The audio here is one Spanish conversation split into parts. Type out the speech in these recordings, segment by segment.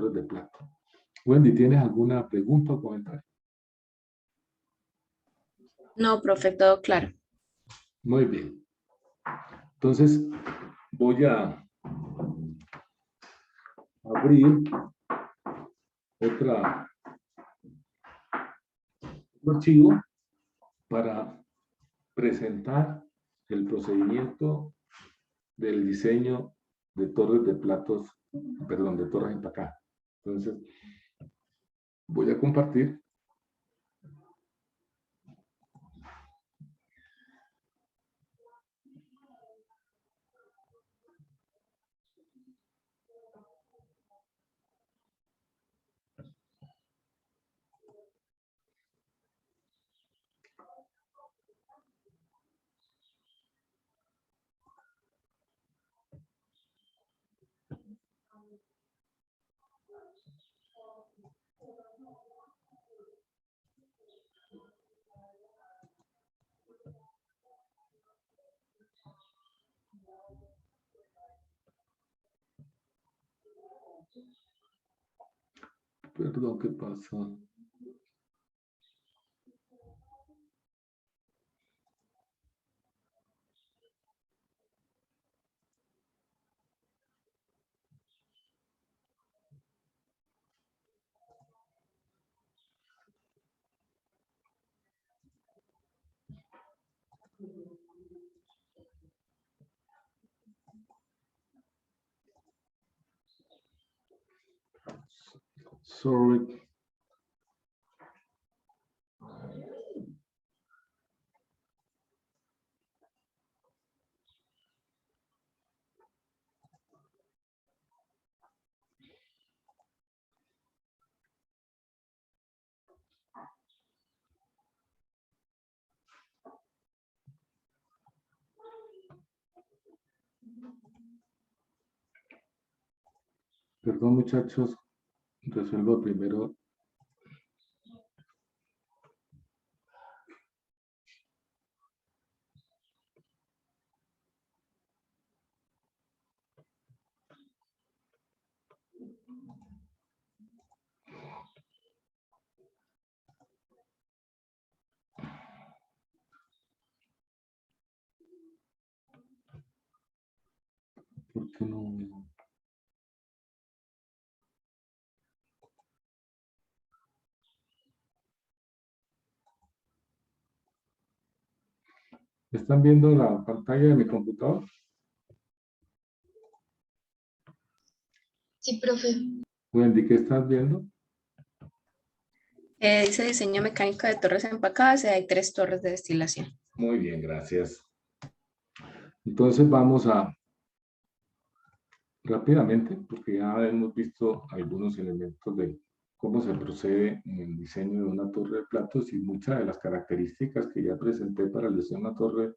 torres de plato. Wendy, ¿tienes alguna pregunta o comentario? No, profe, todo claro. Muy bien. Entonces, voy a abrir otro archivo para presentar el procedimiento del diseño de torres de platos, perdón, de torres empacadas. Entonces, voy a compartir. Perdón, ¿qué pasó? Sorry. Perdón, muchachos, resuelvo primero. ¿Por qué no? ¿Están viendo la pantalla de mi computador? Sí, profe. Wendy, ¿qué estás viendo? Dice diseño mecánico de torres empacadas y hay 3 torres de destilación. Muy bien, gracias. Entonces vamos a rápidamente, porque ya hemos visto algunos elementos de cómo se procede en el diseño de una torre de platos y muchas de las características que ya presenté para el diseño de una torre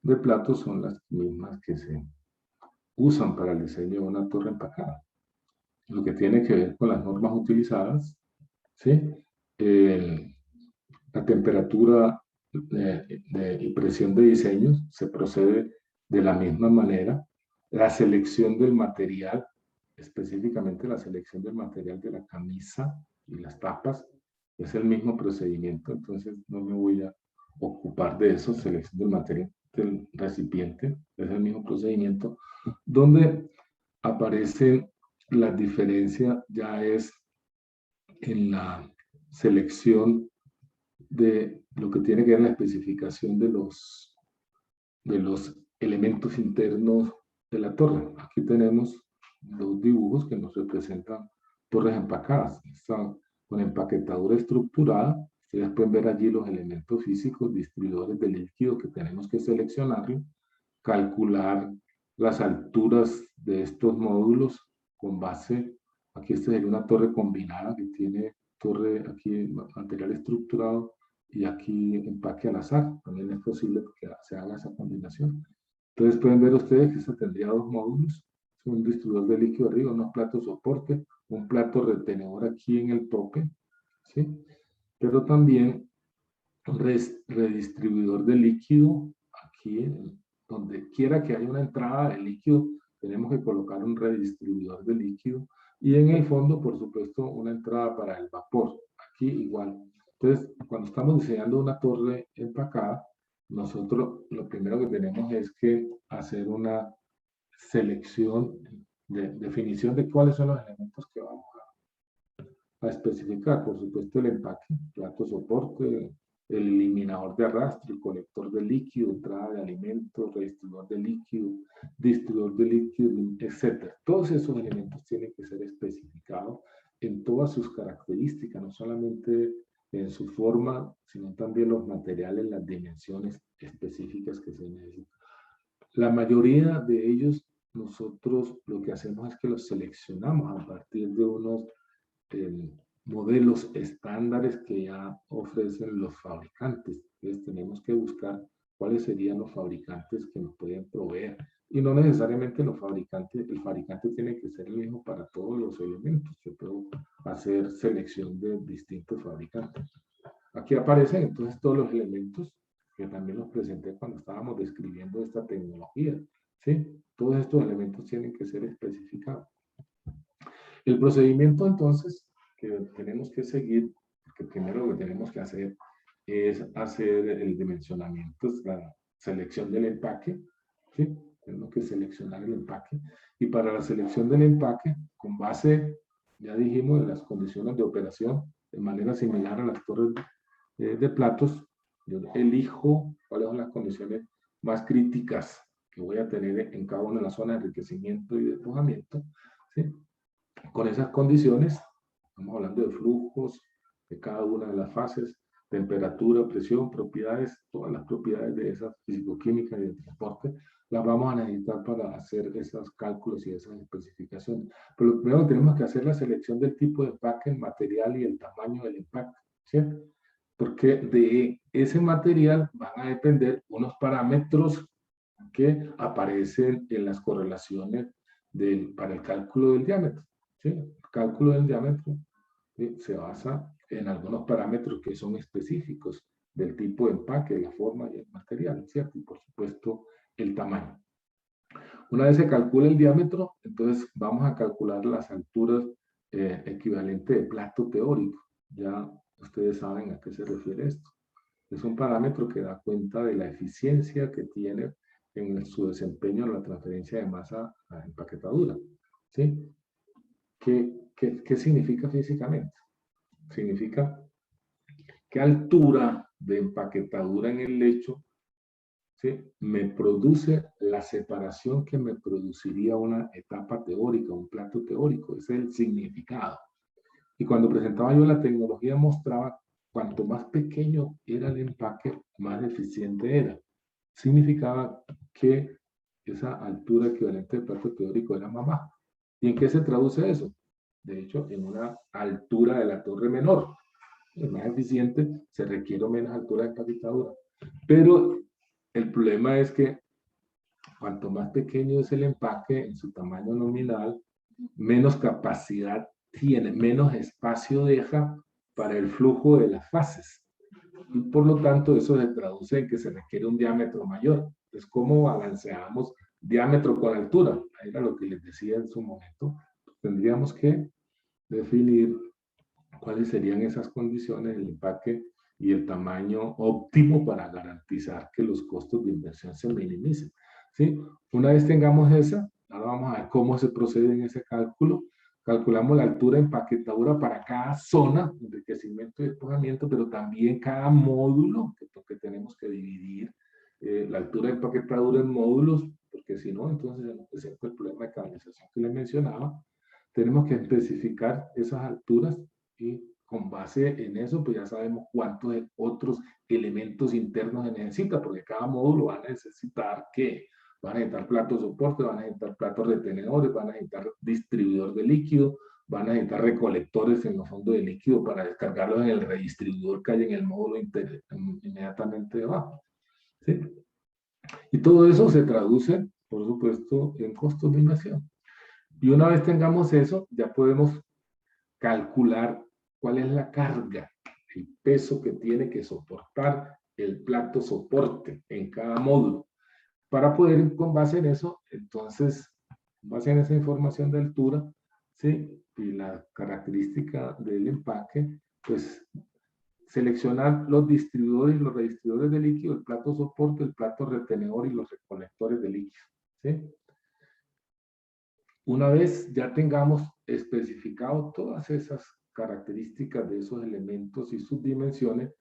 de platos son las mismas que se usan para el diseño de una torre empacada. Lo que tiene que ver con las normas utilizadas, ¿sí? La temperatura y presión de diseño se procede de la misma manera. La selección del material, específicamente la selección del material de la camisa y las tapas, es el mismo procedimiento, entonces no me voy a ocupar de eso. Selección del material del recipiente, es el mismo procedimiento. Donde aparece la diferencia ya es en la selección de lo que tiene que ver la especificación de los elementos internos de la torre. Aquí tenemos los dibujos que nos representan torres empacadas. Están con empaquetadura estructurada. Ustedes pueden ver allí los elementos físicos, distribuidores de líquido que tenemos que seleccionarlo, calcular las alturas de estos módulos con base, aquí esta sería una torre combinada que tiene torre aquí material estructurado y aquí empaque al azar. También es posible que se haga esa combinación. Entonces pueden ver ustedes que esta tendría 2 módulos, un distribuidor de líquido arriba, unos platos soporte, un plato retenedor aquí en el tope, ¿sí? Pero también un redistribuidor de líquido aquí, donde quiera que haya una entrada de líquido, tenemos que colocar un redistribuidor de líquido Y en el fondo, por supuesto, una entrada para el vapor. Aquí igual. Entonces, cuando estamos diseñando una torre empacada, nosotros lo primero que tenemos es que hacer una selección, definición de cuáles son los elementos que vamos a especificar. Por supuesto, el empaque, plato soporte, el eliminador de arrastre, el colector de líquido, entrada de alimentos, distribuidor de líquido, etc. Todos esos elementos tienen que ser especificados en todas sus características, no solamente en su forma, sino también los materiales, las dimensiones específicas que se necesitan. La mayoría de ellos, nosotros lo que hacemos es que los seleccionamos a partir de unos modelos estándares que ya ofrecen los fabricantes. Entonces tenemos que buscar cuáles serían los fabricantes que nos pueden proveer. Y no necesariamente el fabricante tiene que ser el mismo para todos los elementos. Yo puedo hacer selección de distintos fabricantes. Aquí aparecen entonces todos los elementos que también los presenté cuando estábamos describiendo esta tecnología. ¿Sí? Todos estos elementos tienen que ser especificados. El procedimiento entonces que tenemos que seguir, porque primero lo que tenemos que hacer es hacer el dimensionamiento, es la selección del empaque, ¿sí? Tenemos que seleccionar el empaque, y para la selección del empaque, con base, ya dijimos, en las condiciones de operación, de manera similar a las torres de platos, yo elijo cuáles son las condiciones más críticas que voy a tener en cada una de las zonas de enriquecimiento y despojamiento, ¿sí? Con esas condiciones, estamos hablando de flujos de cada una de las fases, temperatura, presión, propiedades, todas las propiedades de esas fisicoquímicas y de transporte, las vamos a necesitar para hacer esos cálculos y esas especificaciones. Pero lo primero que tenemos que hacer es la selección del tipo de empaque, el material y el tamaño del empaque, ¿cierto? Porque de ese material van a depender unos parámetros que aparecen en las correlaciones para el cálculo del diámetro. ¿Sí? El cálculo del diámetro, ¿sí?, se basa en algunos parámetros que son específicos del tipo de empaque, la forma y el material, ¿cierto? Y por supuesto el tamaño. Una vez se calcula el diámetro, entonces vamos a calcular las alturas equivalentes de plato teórico. Ya ustedes saben a qué se refiere esto. Es un parámetro que da cuenta de la eficiencia que tiene en su desempeño en la transferencia de masa a empaquetadura. ¿Sí? ¿Qué significa físicamente? Significa qué altura de empaquetadura en el lecho, ¿sí?, me produce la separación que me produciría una etapa teórica, un plato teórico. Ese es el significado. Y cuando presentaba yo la tecnología mostraba cuanto más pequeño era el empaque, más eficiente era. Significaba que esa altura equivalente del plato teórico era más baja. ¿Y en qué se traduce eso? De hecho, en una altura de la torre menor. Es más eficiente, se requiere menos altura de empaquetadura. Pero el problema es que cuanto más pequeño es el empaque en su tamaño nominal, menos capacidad tiene, menos espacio deja para el flujo de las fases. Y por lo tanto, eso se traduce en que se requiere un diámetro mayor. Entonces, ¿cómo balanceamos diámetro con altura? Era lo que les decía en su momento. Tendríamos que definir cuáles serían esas condiciones, el empaque y el tamaño óptimo para garantizar que los costos de inversión se minimicen. ¿Sí? Una vez tengamos esa, ahora vamos a ver cómo se procede en ese cálculo. Calculamos la altura de empaquetadura para cada zona, enriquecimiento y despojamiento, pero también cada módulo, porque tenemos que dividir la altura de empaquetadura en módulos, porque si no, entonces se nos presenta el problema de canalización que les mencionaba. Tenemos que especificar esas alturas y con base en eso, pues ya sabemos cuántos otros elementos internos se necesita, porque cada módulo va a necesitar ¿qué? Van a necesitar platos de soporte, van a necesitar platos retenedores, van a necesitar distribuidor de líquido, van a necesitar recolectores en los fondos de líquido para descargarlos en el redistribuidor que hay en el módulo inmediatamente debajo. ¿Sí? Y todo eso se traduce, por supuesto, en costos de inversión. Y una vez tengamos eso, ya podemos calcular cuál es la carga, el peso que tiene que soportar el plato soporte en cada módulo. Para poder, con base en eso, entonces, con base en esa información de altura, ¿sí?, y la característica del empaque, pues seleccionar los distribuidores y los redistribuidores de líquido, el plato soporte, el plato retenedor y los recolectores de líquido, ¿sí? Una vez ya tengamos especificado todas esas características de esos elementos y sus dimensiones,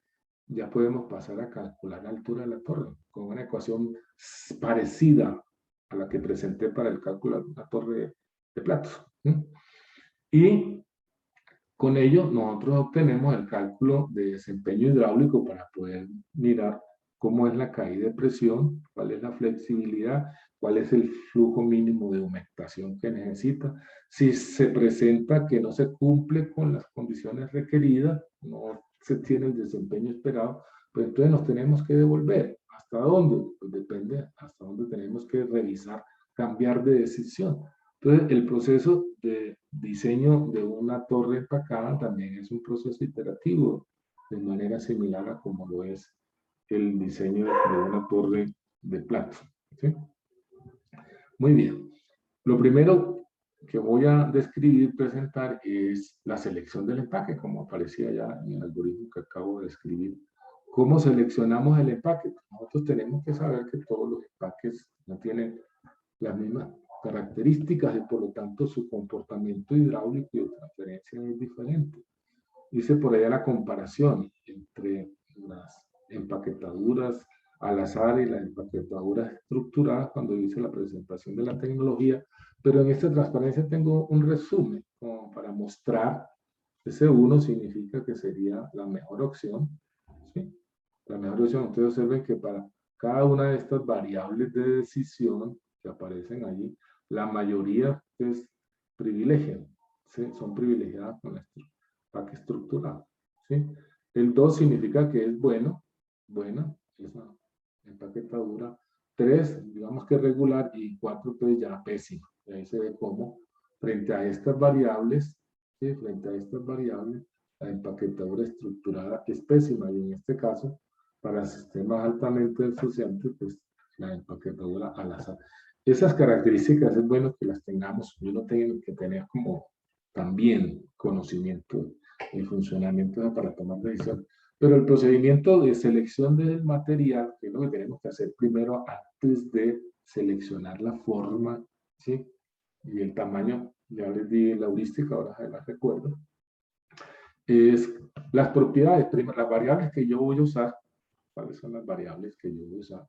ya podemos pasar a calcular la altura de la torre con una ecuación parecida a la que presenté para el cálculo de una torre de platos. Y con ello nosotros obtenemos el cálculo de desempeño hidráulico para poder mirar cómo es la caída de presión, cuál es la flexibilidad, cuál es el flujo mínimo de humectación que necesita. Si se presenta que no se cumple con las condiciones requeridas, no se tiene el desempeño esperado, pues entonces nos tenemos que devolver. ¿Hasta dónde? Pues depende hasta dónde tenemos que revisar, cambiar de decisión. Entonces, el proceso de diseño de una torre empacada también es un proceso iterativo, de manera similar a como lo es el diseño de una torre de plato, ¿sí? Muy bien. Lo primero que voy a describir, presentar, es la selección del empaque, como aparecía ya en el algoritmo que acabo de describir. ¿Cómo seleccionamos el empaque? Nosotros tenemos que saber que todos los empaques no tienen las mismas características y por lo tanto su comportamiento hidráulico y de transferencia es diferente. Hice por allá la comparación entre las empaquetaduras al azar y las empaquetaduras estructuradas cuando hice la presentación de la tecnología, pero en esta transparencia tengo un resumen como para mostrar. Ese 1 significa que sería la mejor opción, ¿sí? La mejor opción. Ustedes observen que para cada una de estas variables de decisión que aparecen allí, la mayoría es privilegian, ¿sí? Son privilegiadas con el empaque estructurado, ¿sí? El 2 significa que es bueno, buena, esa empaquetadura. 3, digamos que regular, y 4, pues ya pésima. Y ahí se ve cómo, frente a estas variables, ¿sí? Frente a estas variables, la empaquetadura estructurada es pésima, y en este caso, para sistemas altamente ensuciantes, pues la empaquetadura al azar. Esas características es bueno que las tengamos, yo no tengo que tener como también conocimiento y funcionamiento para tomar decisiones. Pero el procedimiento de selección del material, que es lo que tenemos que hacer primero antes de seleccionar la forma, ¿sí? Y el tamaño, ya les di la heurística, ahora se las recuerdo, es las propiedades, las variables que yo voy a usar. ¿Cuáles son las variables que yo voy a usar?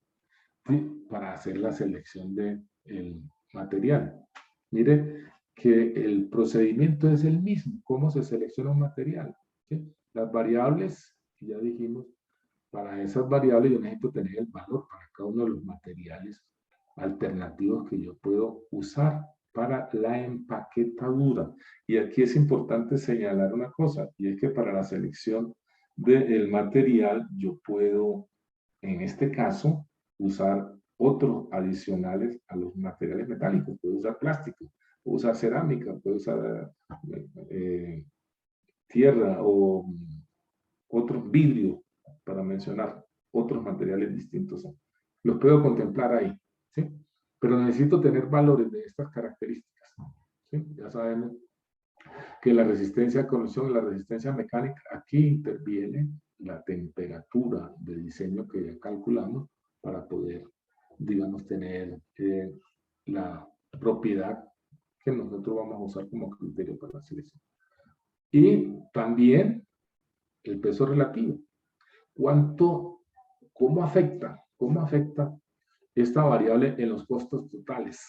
¿Sí? Para hacer la selección del material. Mire que el procedimiento es el mismo. ¿Cómo se selecciona un material? ¿Sí? Las variables, que ya dijimos, para esas variables yo necesito tener el valor para cada uno de los materiales alternativos que yo puedo usar para la empaquetadura. Y aquí es importante señalar una cosa, y es que para la selección del material yo puedo, en este caso, usar otros adicionales a los materiales metálicos. Puedo usar plástico, puedo usar cerámica, puedo usar tierra o otro vidrio, para mencionar otros materiales distintos. Los puedo contemplar ahí, ¿sí? Pero necesito tener valores de estas características, ¿sí? Ya sabemos que la resistencia a corrosión y la resistencia mecánica, aquí interviene la temperatura de diseño que ya calculamos para poder, digamos, tener la propiedad que nosotros vamos a usar como criterio para la selección. Y también el peso relativo. ¿Cómo afecta esta variable en los costos totales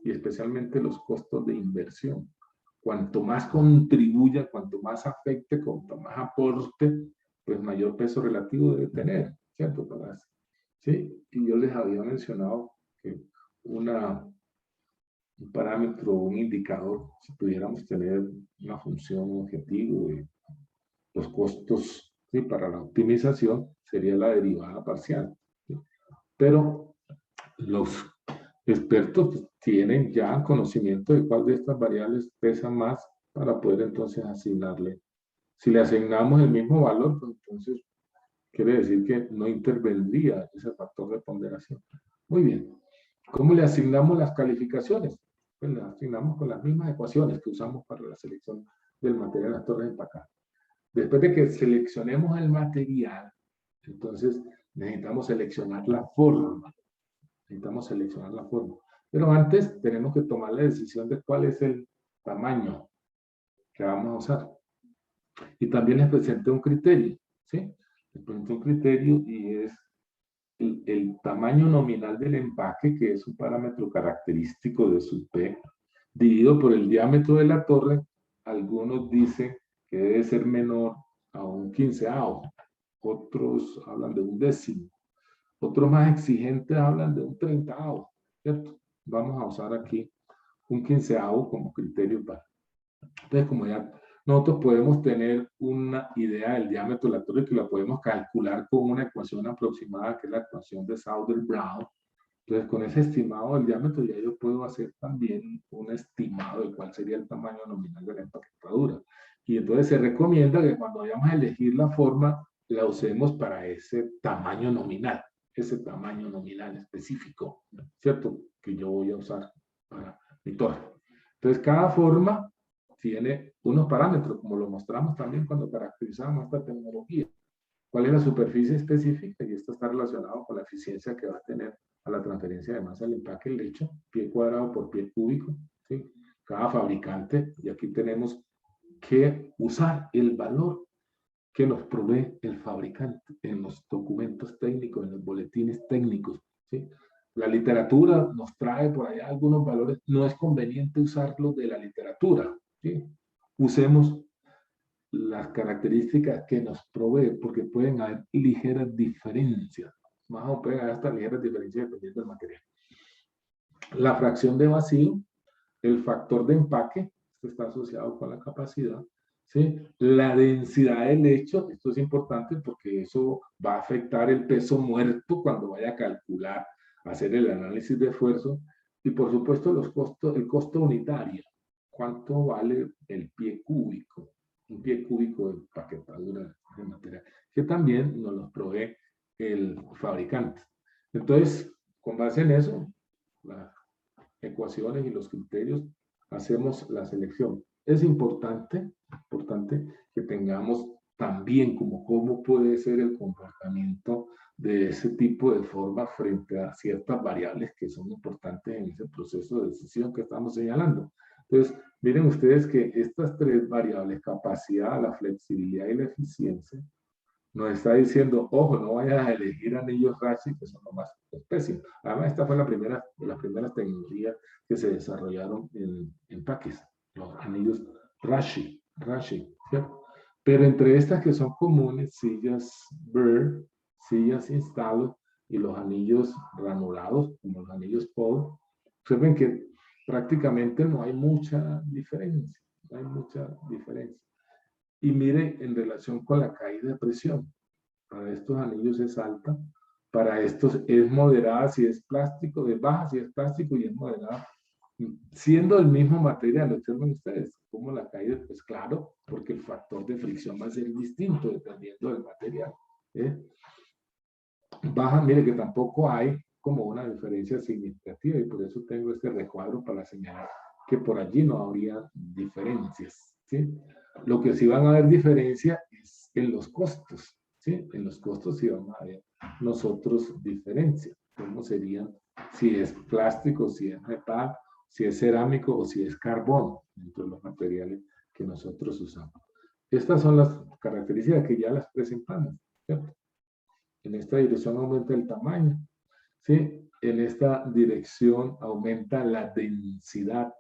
y especialmente los costos de inversión? Cuanto más contribuya, cuanto más afecte, cuanto más aporte, pues mayor peso relativo debe tener, ¿cierto? ¿Sí? Y yo les había mencionado que un parámetro, un indicador, si pudiéramos tener una función, un objetivo de los costos, ¿sí? Para la optimización, sería la derivada parcial, ¿sí? Pero los expertos tienen ya conocimiento de cuál de estas variables pesa más para poder entonces asignarle. Si le asignamos el mismo valor, pues entonces quiere decir que no intervendría ese factor de ponderación. Muy bien. ¿Cómo le asignamos las calificaciones? pues la asignamos con las mismas ecuaciones que usamos para la selección del material de las torres empacadas. Después de que seleccionemos el material, entonces necesitamos seleccionar la forma. Necesitamos seleccionar la forma. Pero antes tenemos que tomar la decisión de cuál es el tamaño que vamos a usar. Y también les presenté un criterio, ¿sí? Les presenté un criterio y es el tamaño nominal del empaque, que es un parámetro característico de su P, dividido por el diámetro de la torre. Algunos dicen que debe ser menor a un quinceavo, otros hablan de un décimo, otros más exigentes hablan de un treintavo, ¿cierto? Vamos a usar aquí un quinceavo como criterio para. Entonces, como ya nosotros podemos tener una idea del diámetro de la torre que la podemos calcular con una ecuación aproximada, que es la ecuación de Sauder-Brown. Entonces, con ese estimado del diámetro ya yo puedo hacer también un estimado de cuál sería el tamaño nominal de la empaquetadura. Y entonces se recomienda que cuando vayamos a elegir la forma, la usemos para ese tamaño nominal específico, ¿cierto? Que yo voy a usar para mi torre. Entonces, cada forma tiene unos parámetros, como lo mostramos también cuando caracterizamos esta tecnología. ¿Cuál es la superficie específica? Y esto está relacionado con la eficiencia que va a tener a la transferencia de masa al empaque el lecho, pie cuadrado por pie cúbico, ¿sí? Cada fabricante, y aquí tenemos que usar el valor que nos provee el fabricante en los documentos técnicos, en los boletines técnicos, ¿sí? La literatura nos trae por allá algunos valores, no es conveniente usarlos de la literatura, ¿sí? Usemos las características que nos provee, porque pueden haber ligeras diferencias, más o pueden haber hasta ligeras diferencias dependiendo del material. La fracción de vacío, el factor de empaque, esto está asociado con la capacidad, ¿sí? La densidad del lecho, esto es importante porque eso va a afectar el peso muerto cuando vaya a calcular, hacer el análisis de esfuerzo, y por supuesto los costos, el costo unitario, cuánto vale el pie cúbico, un pie cúbico de empaquetadura de material, que también nos lo provee el fabricante. Entonces, con base en eso, las ecuaciones y los criterios, hacemos la selección. Es importante que tengamos también como cómo puede ser el comportamiento de ese tipo de forma frente a ciertas variables que son importantes en ese proceso de decisión que estamos señalando. Entonces, miren ustedes que estas tres variables, capacidad, la flexibilidad y la eficiencia, nos está diciendo, ojo, no vayas a elegir anillos Rashi, que son los más pésimos. Además, esta fue la primera de las primeras tecnologías que se desarrollaron en empaques, los anillos Rashi, ¿cierto? Pero entre estas que son comunes, sillas Burr, sillas Instalo y los anillos ranurados, como los anillos Paul, observen que prácticamente no hay mucha diferencia, no hay mucha diferencia. Y mire en relación con la caída de presión. Para estos anillos es alta, para estos es moderada si es plástico, es baja si es plástico y es moderada. Siendo el mismo material, observen ustedes cómo la caída, pues claro, porque el factor de fricción va a ser distinto dependiendo del material. Baja, mire que tampoco hay como una diferencia significativa y por eso tengo este recuadro para señalar que por allí no habría diferencias, ¿sí? Lo que sí van a haber diferencia es en los costos, ¿sí? En los costos sí vamos a ver nosotros diferencia. ¿Cómo serían? Si es plástico, si es metal, si es cerámico o si es carbón, dentro de los materiales que nosotros usamos. Estas son las características que ya las presentamos, ¿cierto? En esta dirección aumenta el tamaño, ¿sí? En esta dirección aumenta la densidad,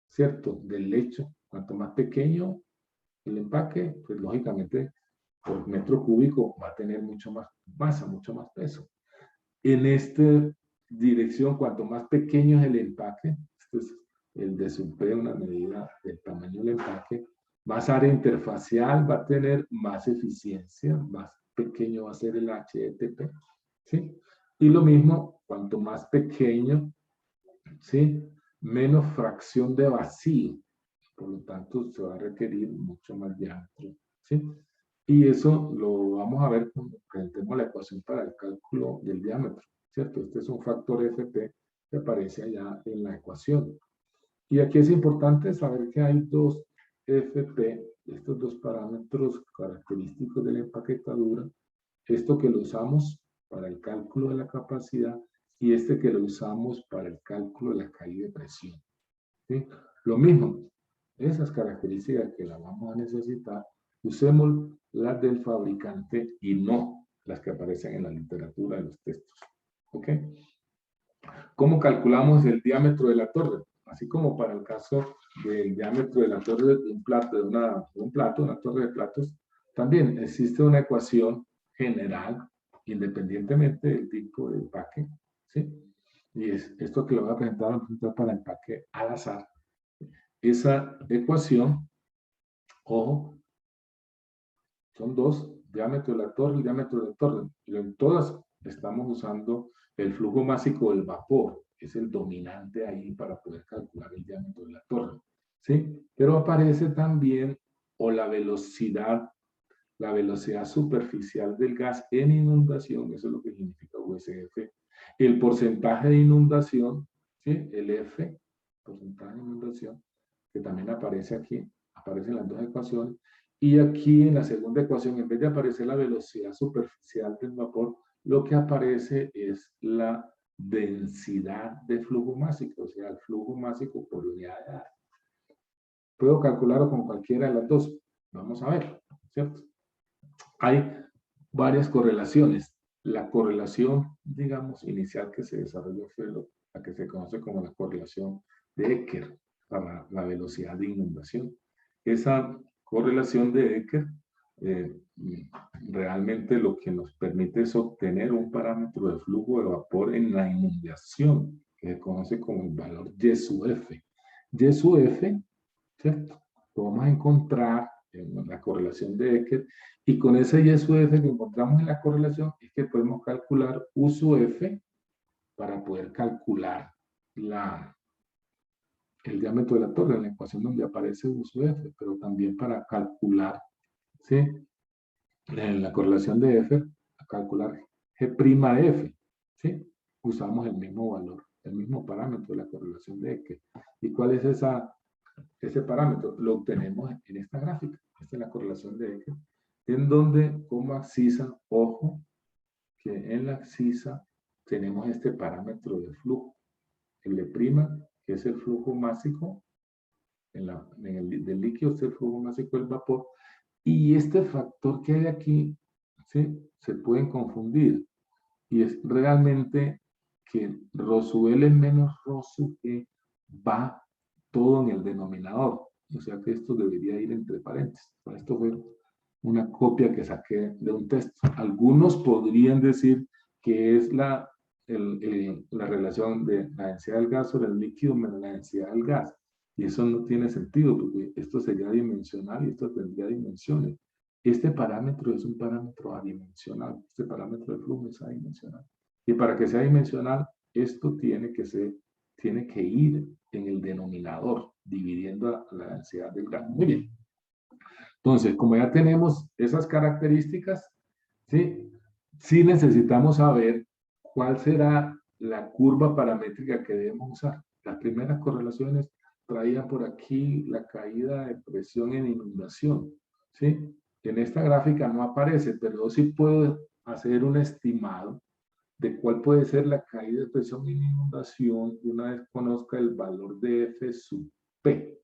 ¿cierto? Del lecho. Cuanto más pequeño el empaque, pues lógicamente por metro cúbico va a tener mucho más masa, mucho más peso. En esta dirección, cuanto más pequeño es el empaque, este es el desempeño, una medida del tamaño del empaque, más área interfacial va a tener más eficiencia, más pequeño va a ser el HTP, ¿sí? Y lo mismo, cuanto más pequeño, ¿sí? Menos fracción de vacío, por lo tanto se va a requerir mucho más diámetro, ¿sí? Y eso lo vamos a ver cuando presentemos la ecuación para el cálculo del diámetro, ¿cierto? Este es un factor FP que aparece allá en la ecuación. Y aquí es importante saber que hay dos FP, estos dos parámetros característicos de la empaquetadura, esto que lo usamos para el cálculo de la capacidad y este que lo usamos para el cálculo de la caída de presión. ¿Sí? Lo mismo, esas características que las vamos a necesitar, usemos las del fabricante y no las que aparecen en la literatura de los textos. ¿Ok? ¿Cómo calculamos el diámetro de la torre? Así como para el caso del diámetro de la torre de un plato, una torre de platos, también existe una ecuación general, independientemente del tipo de empaque, ¿sí? Y es esto que lo voy a presentar para empaque al azar. Esa ecuación, ojo, son dos, diámetro de la torre y diámetro de la torre. Pero en todas estamos usando el flujo másico del vapor, que es el dominante ahí para poder calcular el diámetro de la torre. ¿Sí? Pero aparece también, o la velocidad superficial del gas en inundación, eso es lo que significa USF. El porcentaje de inundación, ¿sí? El F, porcentaje de inundación, que también aparece aquí, aparecen las dos ecuaciones. Y aquí en la segunda ecuación, en vez de aparecer la velocidad superficial del vapor, lo que aparece es la densidad de flujo másico, o sea, el flujo másico por unidad de área. Puedo calcularlo con cualquiera de las dos. Vamos a ver, ¿cierto? Hay varias correlaciones. La correlación, digamos, inicial que se desarrolló fue la que se conoce como la correlación de Ecker para la velocidad de inundación. Esa correlación de Ecker realmente lo que nos permite es obtener un parámetro de flujo de vapor en la inundación, que se conoce como el valor Y sub F. Y sub F, ¿cierto? Lo vamos a encontrar en la correlación de Ecker, y con ese Y sub F que encontramos en la correlación es que podemos calcular U sub F para poder calcular el diámetro de la torre, en la ecuación donde aparece U sub F, pero también para calcular, ¿sí? En la correlación de F, a calcular G' F, ¿sí? Usamos el mismo valor, el mismo parámetro de la correlación de Ecker. ¿Y cuál es ese parámetro? Lo obtenemos en esta gráfica. Esta es la correlación de Ecker, en donde como abscisa, ojo, que en la abscisa tenemos este parámetro de flujo, el E', que es el flujo másico, del líquido es el flujo másico del vapor, y este factor que hay aquí, ¿sí? Se pueden confundir, y es realmente que Rho sub L es menos Rho sub E, va todo en el denominador, o sea que esto debería ir entre paréntesis. Esto fue una copia que saqué de un texto. Algunos podrían decir que es la relación de la densidad del gas sobre el líquido menos la densidad del gas. Y eso no tiene sentido, porque esto sería dimensional y esto tendría dimensiones. Este parámetro es un parámetro adimensional. Este parámetro de flujo es adimensional. Y para que sea dimensional, esto tiene que ir en el denominador, dividiendo la densidad del gas. Muy bien. Entonces, como ya tenemos esas características, ¿sí? Sí necesitamos saber cuál será la curva paramétrica que debemos usar. Las primeras correlaciones traían por aquí la caída de presión en inundación, ¿sí? En esta gráfica no aparece, pero sí puedo hacer un estimado de cuál puede ser la caída de presión en inundación una vez conozca el valor de F sub P.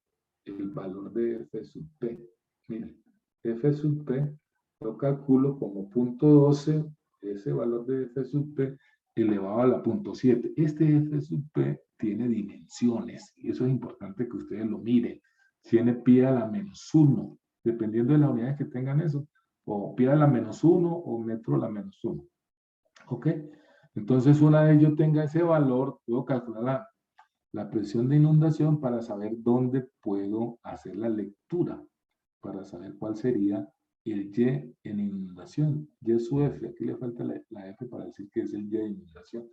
El valor de F sub P. Miren, F sub P lo calculo como 0.12, ese valor de F sub P elevado a la 0.7. Este F sub P tiene dimensiones, y eso es importante que ustedes lo miren. Tiene pi a la menos 1, dependiendo de las unidades que tengan eso, o pi a la menos 1 o metro a la menos 1. ¿Ok? Entonces, una vez yo tenga ese valor, puedo calcular la presión de inundación para saber dónde puedo hacer la lectura, para saber cuál sería el Y en inundación, Y sub F. Aquí le falta la F para decir que es el Y de inundación.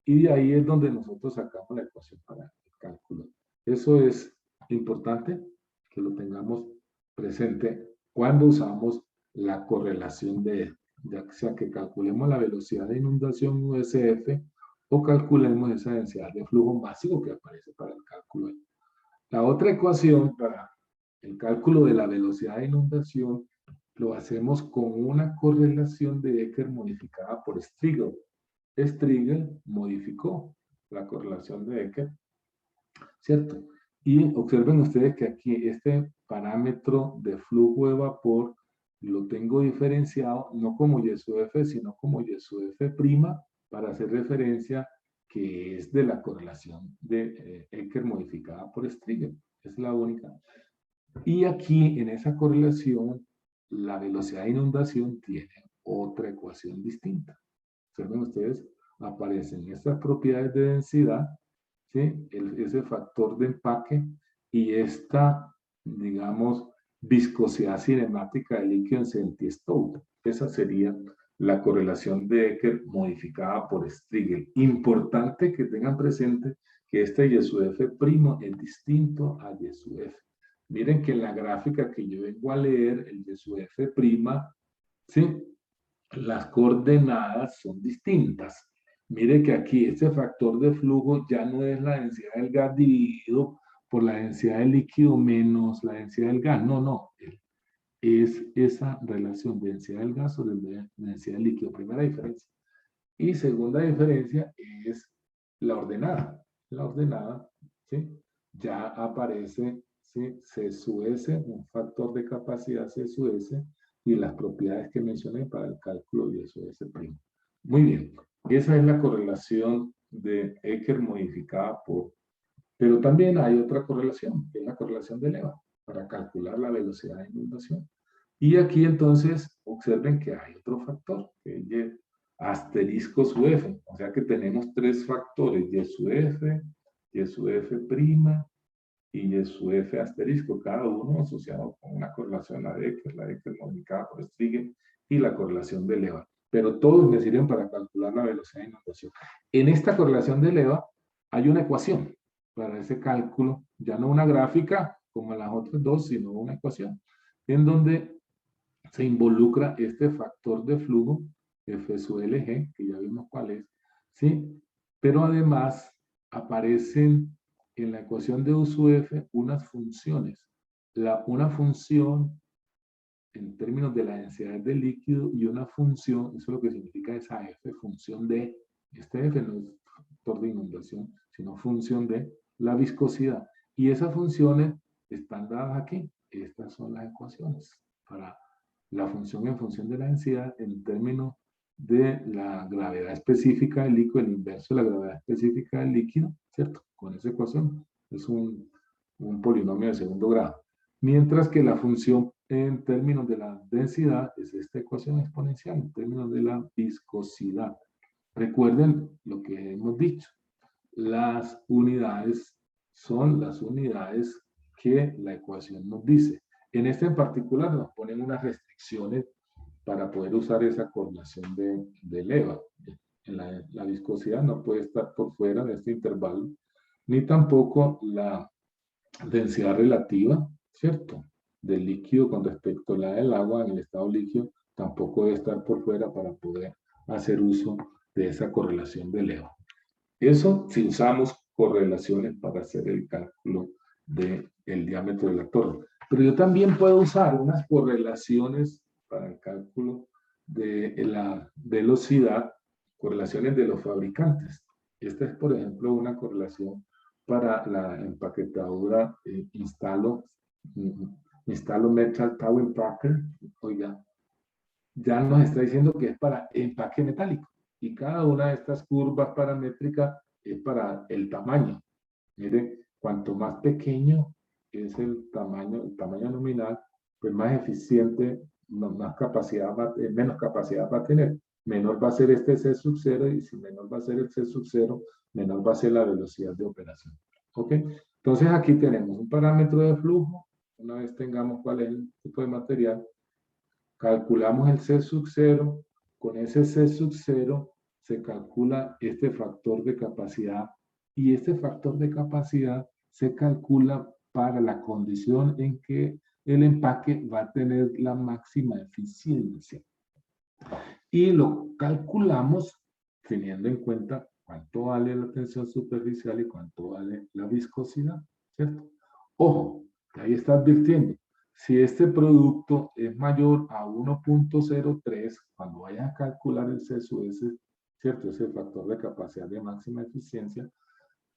Y de ahí es donde nosotros sacamos la ecuación para el cálculo. Eso es importante que lo tengamos presente cuando usamos la correlación ya sea que calculemos la velocidad de inundación USF o calculemos esa densidad de flujo máximo que aparece para el cálculo La otra ecuación para el cálculo de la velocidad de inundación lo hacemos con una correlación de Eckert modificada por Striegel. Striegel modificó la correlación de Eckert, ¿cierto? Y observen ustedes que aquí este parámetro de flujo de vapor lo tengo diferenciado no como Y sub F, sino como Y sub F' para hacer referencia que es de la correlación de Eckert modificada por Striegel. Es la única. Y aquí en esa correlación la velocidad de inundación tiene otra ecuación distinta. Observen ustedes, aparecen estas propiedades de densidad, ¿sí? Ese factor de empaque y esta, digamos, viscosidad cinemática del líquido en Sentier-Stokes. Esa sería la correlación de Eckert modificada por Striegel. Importante que tengan presente que este Y sub F' es distinto a Y sub F. Miren que en la gráfica que yo vengo a leer, el Y sub F', ¿sí? Las coordenadas son distintas. Mire que aquí este factor de flujo ya no es la densidad del gas dividido por la densidad del líquido menos la densidad del gas. No, no. Es esa relación de densidad del gas sobre densidad del líquido. Primera diferencia. Y segunda diferencia es la ordenada. La ordenada, ¿sí? Ya aparece, ¿sí? C sub S, un factor de capacidad C sub S, y las propiedades que mencioné para el cálculo de eso de S'. Muy bien, esa es la correlación de Eckert modificada por... Pero también hay otra correlación, que es la correlación de Leva, para calcular la velocidad de inundación. Y aquí entonces observen que hay otro factor, que es Y asterisco sub F. O sea que tenemos tres factores, Y sub F, Y sub F' y Y sub F asterisco, cada uno asociado con una correlación, la de Eckert modificada por Striegel, y la correlación de Leva. Pero todos me sirven para calcular la velocidad de inundación. En esta correlación de Leva hay una ecuación para ese cálculo, ya no una gráfica como en las otras dos, sino una ecuación, en donde se involucra este factor de flujo, F sub LG, que ya vimos cuál es, ¿sí? Pero además aparecen en la ecuación de U sub F unas funciones. Una función en términos de la densidad del líquido y una función, eso es lo que significa esa F, función de, este F no es factor de inundación, sino función de la viscosidad. Y esas funciones están dadas aquí. Estas son las ecuaciones para la función en función de la densidad en términos de la gravedad específica del líquido, el inverso de la gravedad específica del líquido, ¿cierto? Con esa ecuación es un polinomio de segundo grado. Mientras que la función en términos de la densidad es esta ecuación exponencial, en términos de la viscosidad. Recuerden lo que hemos dicho. Las unidades son las unidades que la ecuación nos dice. En este en particular nos ponen unas restricciones para poder usar esa correlación de Leva. En la viscosidad no puede estar por fuera de este intervalo, ni tampoco la densidad relativa, ¿cierto? Del líquido con respecto a la del agua en el estado líquido, tampoco debe estar por fuera para poder hacer uso de esa correlación de Leva. Eso si usamos correlaciones para hacer el cálculo del diámetro de la torre. Pero yo también puedo usar unas correlaciones para el cálculo de la velocidad, correlaciones de los fabricantes. Esta es, por ejemplo, una correlación para la empaquetadura instalo Metal Tower Empacker. Oiga, ya nos está diciendo que es para empaque metálico. Y cada una de estas curvas paramétricas es para el tamaño. Miren, cuanto más pequeño es el tamaño nominal, pues más eficiente, más capacidad menos capacidad va a tener. Menor va a ser este C sub 0, y si menor va a ser el C sub 0, menor va a ser la velocidad de operación. ¿Ok? Entonces aquí tenemos un parámetro de flujo. Una vez tengamos cuál es el tipo de material, calculamos el C sub 0, con ese C sub 0 se calcula este factor de capacidad, y este factor de capacidad se calcula para la condición en que el empaque va a tener la máxima eficiencia. Y lo calculamos teniendo en cuenta cuánto vale la tensión superficial y cuánto vale la viscosidad, ¿cierto? Ojo, ahí está advirtiendo. Si este producto es mayor a 1.03, cuando vayas a calcular el CSUS, ¿cierto? Ese factor de capacidad de máxima eficiencia,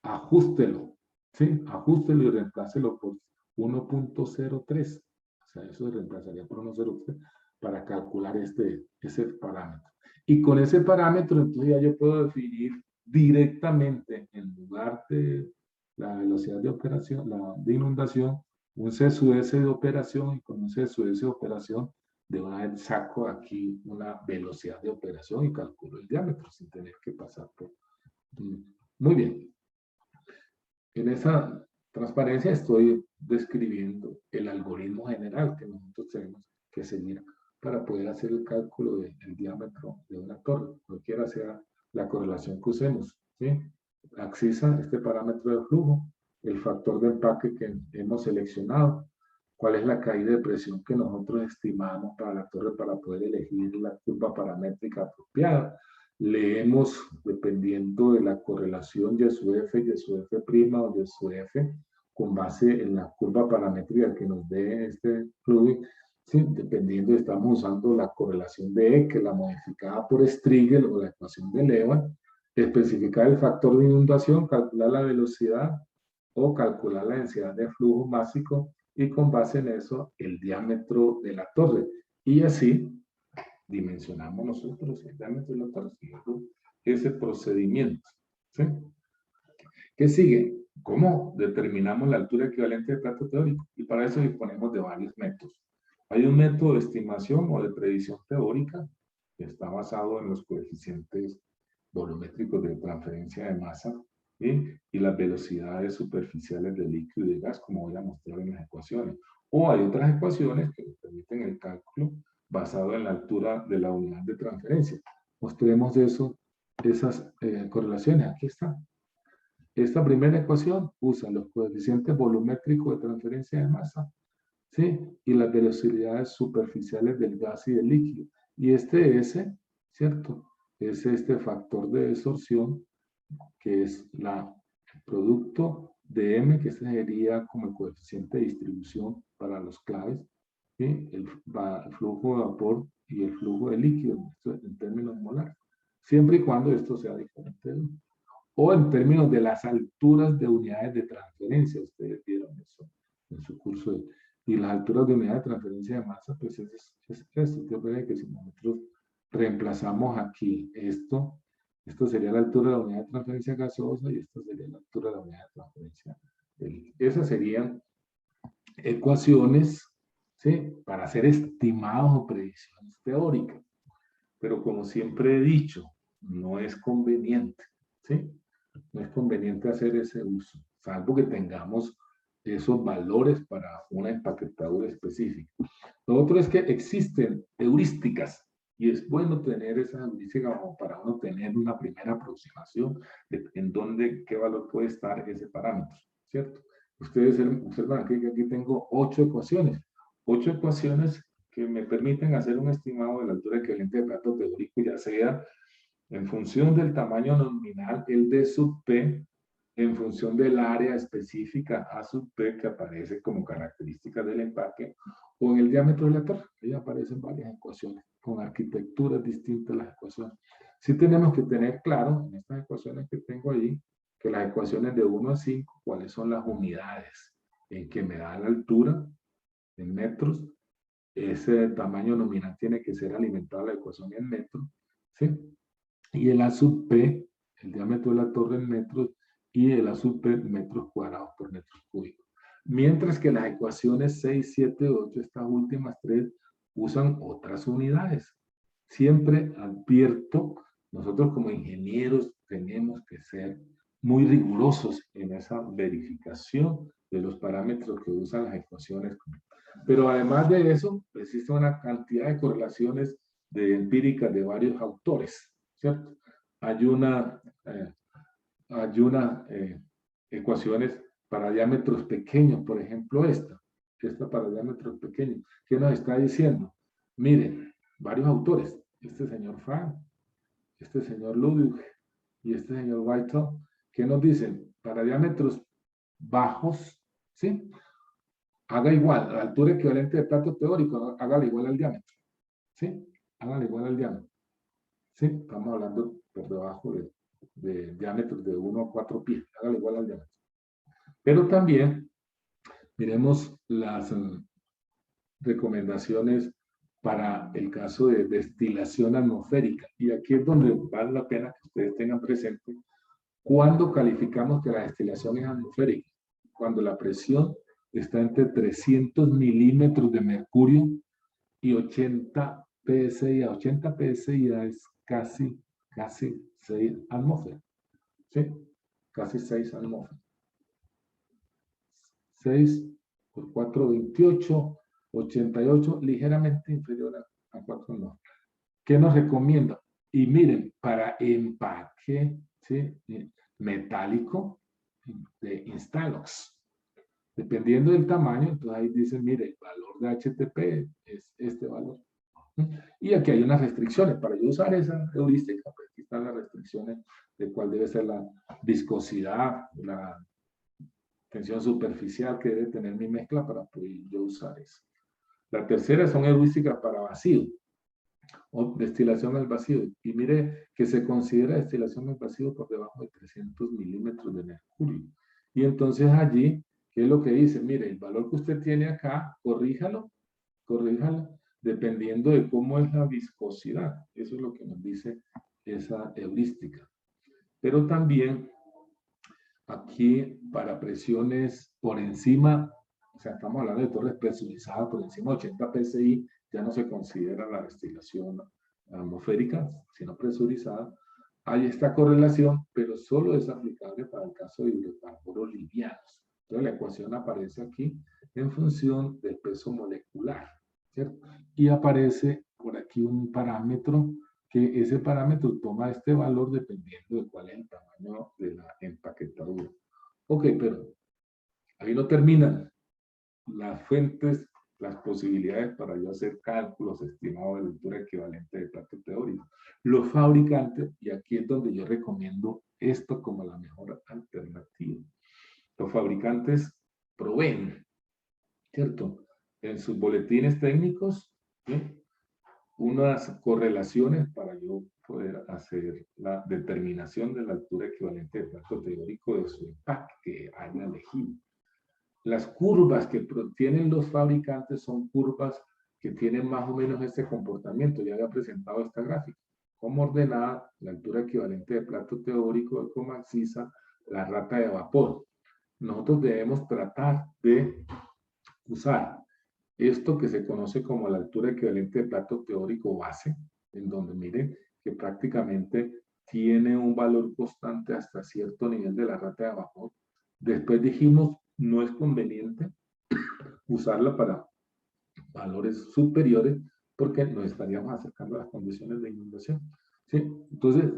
ajústelo, ¿sí? Ajústelo y reemplácelo por 1.03. O sea, eso se reemplazaría por 1.03 para calcular ese parámetro. Y con ese parámetro, entonces ya yo puedo definir directamente, en lugar de la velocidad de operación, de inundación, un CSUS de operación, y con un CSUS de operación, de una vez saco aquí una velocidad de operación y calculo el diámetro sin tener que pasar por... Muy bien. En esa transparencia estoy describiendo el algoritmo general que nosotros tenemos que seguir para poder hacer el cálculo del diámetro de una torre, cualquiera sea la correlación que usemos, ¿sí? Axisa, este parámetro de flujo, el factor de empaque que hemos seleccionado, cuál es la caída de presión que nosotros estimamos para la torre para poder elegir la curva paramétrica apropiada. Leemos, dependiendo de la correlación Y sub F, Y sub F' o Y sub F, con base en la curva paramétrica que nos dé este fluido, ¿sí? Dependiendo, estamos usando la correlación de E, que es la modificada por Strigel o la ecuación de Lewin, especificar el factor de inundación, calcular la velocidad o calcular la densidad de flujo básico y con base en eso el diámetro de la torre. Y así dimensionamos nosotros el diámetro de la torre siguiendo ese procedimiento. ¿Sí? ¿Qué sigue? ¿Cómo determinamos la altura equivalente de plato teórico? Y para eso disponemos de varios métodos. Hay un método de estimación o de predicción teórica que está basado en los coeficientes volumétricos de transferencia de masa, ¿sí? Y las velocidades superficiales de líquido y de gas, como voy a mostrar en las ecuaciones. O hay otras ecuaciones que nos permiten el cálculo basado en la altura de la unidad de transferencia. Mostremos esas correlaciones. Aquí está. Esta primera ecuación usa los coeficientes volumétricos de transferencia de masa, ¿sí? Y las velocidades superficiales del gas y del líquido. Y este S, ¿cierto? Es este factor de desorción, que es el producto de M, que sería como el coeficiente de distribución para los claves, ¿sí? El flujo de vapor y el flujo de líquido, en términos molares. Siempre y cuando esto sea diferente de 1. O en términos de las alturas de unidades de transferencia, ustedes vieron eso en su curso. Y las alturas de unidades de transferencia de masa, pues es esto. Que si nosotros reemplazamos aquí esto sería la altura de la unidad de transferencia gaseosa y esto sería la altura de la unidad de transferencia de líquido. Esas serían ecuaciones, ¿sí? Para hacer estimados o predicciones teóricas. Pero como siempre he dicho, no es conveniente, ¿sí? No es conveniente hacer ese uso, salvo que tengamos esos valores para una empaquetadura específica. Lo otro es que existen heurísticas y es bueno tener esas heurísticas como para uno tener una primera aproximación de en dónde, qué valor puede estar ese parámetro, ¿cierto? Ustedes observan aquí que aquí tengo 8 ecuaciones. 8 ecuaciones que me permiten hacer un estimado de la altura equivalente de plato teórico, ya sea en función del tamaño nominal, el D sub P, en función del área específica A sub P, que aparece como característica del empaque, o en el diámetro de la torre. Ahí aparecen varias ecuaciones, con arquitecturas distintas las ecuaciones. Sí tenemos que tener claro, en estas ecuaciones que tengo ahí, que las ecuaciones de 1 a 5, cuáles son las unidades en que me da la altura en metros. Ese tamaño nominal tiene que ser alimentado a la ecuación en metros, ¿sí? Y el A sub P, el diámetro de la torre en metros, y el A sub P metros cuadrados por metros cúbicos. Mientras que las ecuaciones 6, 7, 8, estas últimas 3, usan otras unidades. Siempre advierto, nosotros como ingenieros tenemos que ser muy rigurosos en esa verificación de los parámetros que usan las ecuaciones. Pero además de eso, existe una cantidad de correlaciones empíricas de varios autores, ¿cierto? Hay una ecuaciones para diámetros pequeños, por ejemplo esta para diámetros pequeños. ¿Qué nos está diciendo? Miren, varios autores, este señor Frank, este señor Ludwig y este señor Whitehall, ¿qué nos dicen? Para diámetros bajos, ¿sí? haga igual, la altura equivalente de plato teórico, ¿no? Hágala igual al diámetro, ¿sí? Hágala igual al diámetro, ¿sí? Estamos hablando por debajo de diámetros de 1 a 4 pies, hágala igual al diámetro. Pero también, miremos las recomendaciones para el caso de destilación atmosférica. Y aquí es donde vale la pena que ustedes tengan presente cuándo calificamos que la destilación es atmosférica. Cuando la presión está entre 300 milímetros de mercurio y 80 psi. 80 psi es casi 6 atmósferas. ¿Sí? Casi 6 atmósferas. 6 por 4, 28. 88, ligeramente inferior a 4 atmósferas. ¿Qué nos recomienda? Y miren, para empaque, ¿sí?, metálico de Instalox, dependiendo del tamaño, entonces ahí dicen, mire, el valor de HTP es este valor. Y aquí hay unas restricciones. Para yo usar esa heurística, pues aquí están las restricciones de cuál debe ser la viscosidad, la tensión superficial que debe tener mi mezcla para poder yo usar eso. La tercera son heurísticas para vacío o destilación al vacío. Y mire que se considera destilación al vacío por debajo de 300 milímetros de mercurio. Y entonces allí, ¿qué es lo que dice? Mire, el valor que usted tiene acá, corríjalo, dependiendo de cómo es la viscosidad. Eso es lo que nos dice esa heurística. Pero también aquí para presiones por encima, o sea, estamos hablando de torres presurizadas por encima de 80 psi, ya no se considera la destilación atmosférica, sino presurizada. Hay esta correlación, pero solo es aplicable para el caso de hidrocarburos livianos. Entonces la ecuación aparece aquí en función del peso molecular, ¿cierto? Y aparece por aquí un parámetro, que ese parámetro toma este valor dependiendo de cuál es el tamaño de la empaquetadura. Ok, pero ahí no terminan las fuentes, las posibilidades para yo hacer cálculos estimados de la altura equivalente de plato teórico. Los fabricantes, y aquí es donde yo recomiendo esto como la mejor alternativa. Los fabricantes proveen, ¿cierto?, en sus boletines técnicos, ¿sí?, unas correlaciones para yo poder hacer la determinación de la altura equivalente de plato teórico de su empaque que haya elegido. Las curvas que tienen los fabricantes son curvas que tienen más o menos este comportamiento. Ya había presentado esta gráfica. Como ordenada, la altura equivalente de plato teórico de comaxisa, la rata de vapor. Nosotros debemos tratar de usar esto que se conoce como la altura equivalente de plato teórico base, en donde miren que prácticamente tiene un valor constante hasta cierto nivel de la rata de vapor. Después dijimos, no es conveniente usarla para valores superiores porque nos estaríamos acercando a las condiciones de inundación, ¿sí? Entonces,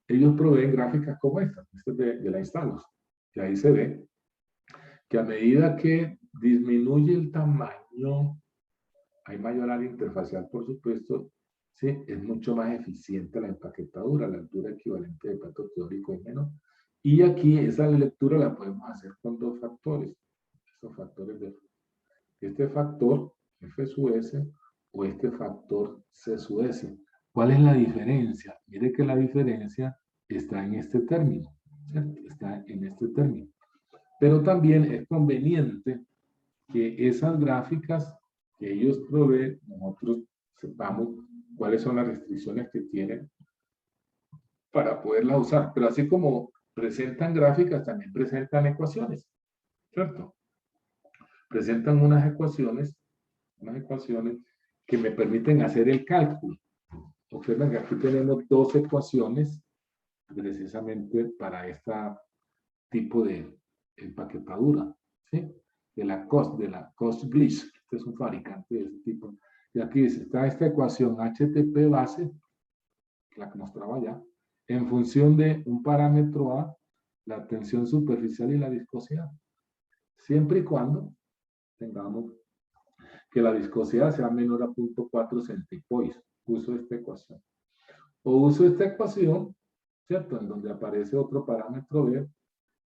ellos proveen gráficas como esta, de la Instalos, que ahí se ve que a medida que disminuye el tamaño, hay mayor área interfacial, por supuesto, ¿sí?, es mucho más eficiente la empaquetadura, la altura equivalente de plato teórico es menor. Y aquí esa lectura la podemos hacer con dos factores. Estos factores de este factor F sub S o este factor C sub S. ¿Cuál es la diferencia? Mire que la diferencia está en este término, ¿cierto? Está en este término. Pero también es conveniente que esas gráficas que ellos proveen, nosotros sepamos cuáles son las restricciones que tienen para poderlas usar. Pero así como presentan gráficas, también presentan ecuaciones, ¿cierto? Presentan unas ecuaciones que me permiten hacer el cálculo. Observen que aquí tenemos dos ecuaciones precisamente para este tipo de empaquetadura, ¿sí? De la Costbridge. Este es un fabricante de este tipo. Y aquí dice, está esta ecuación HTP base, la que mostraba ya, en función de un parámetro A, la tensión superficial y la viscosidad. Siempre y cuando tengamos que la viscosidad sea menor a 0.4 centipoise. Uso esta ecuación. O uso esta ecuación, ¿cierto?, en donde aparece otro parámetro B,